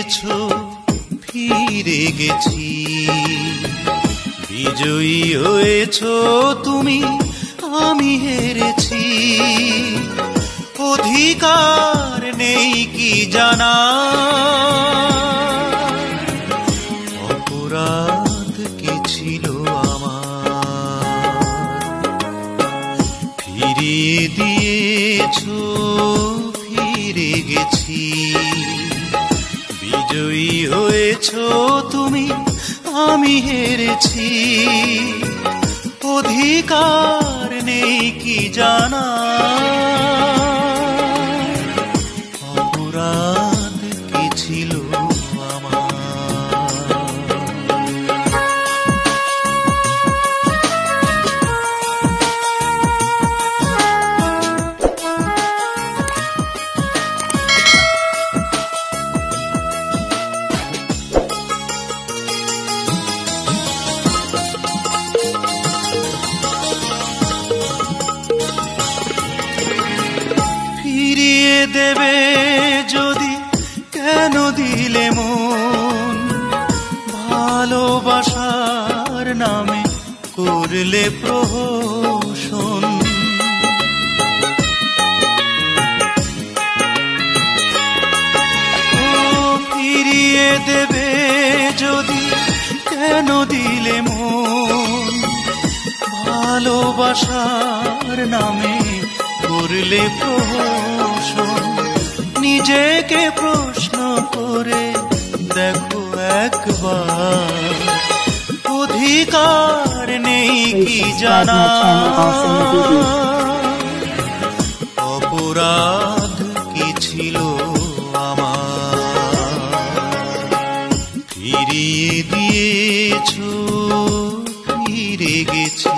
দিয়েছো ফিরে গেছি, বিজয়ী হয়েছো তুমি, আমি হেরেছি। অধিকার নেই কি জানা, অপরাধ কি ছিল আমার। ফিরিয়ে দিয়েছো ফিরে গেছি, বিজয়ী হয়েছো তুমি, আমি হেরেছি। অধিকার নেই কি জানা, অপরাধ কি ছিল আমার। ফিরিয়ে দেবে যদি কেন দিলে মন, ভালোবাসার নামে করলে প্রহসন। ও ফিরিয়ে দেবে যদি কেন দিলে মন, ভালোবাসার নামে করলে প্রহসন। নিজেকে প্রশ্ন করে দেখো একবার, অধিকার নেই কি জানা, অপরাধ কি ছিল আমার। ফিরিয়ে দিয়েছো ফিরে গেছি।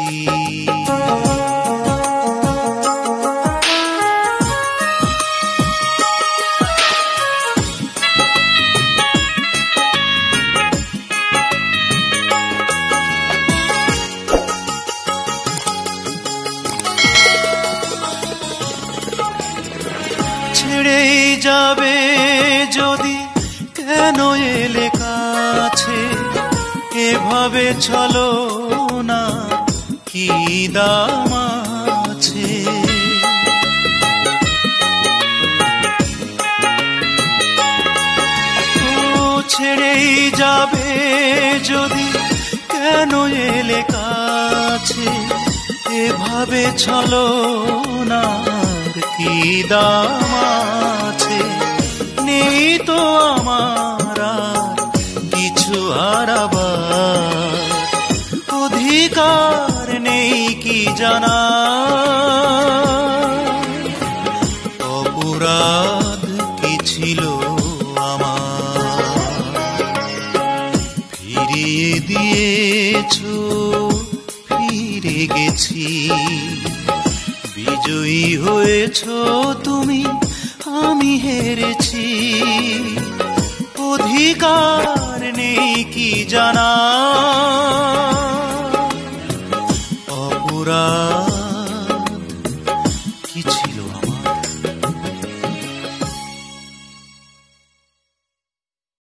ছেড়ে যাবে যদি কেন এলে কাছে, এভাবে চলো না কি দাম আছে। ও ছেড়ে যাবে যদি কেন এলে কাছে, এভাবে চলো না কি দাম আছে। নেই তো আমার আর কিছু হারাবার, অধিকার নেই কি জানা, অপরাধ কি ছিল আমার। ফিরিয়ে দিয়েছো ফিরে গেছি, বিজয়ী হয়েছো তুমি, আমি হেরেছি। অধিকার নেই কি জানা, অপরাধ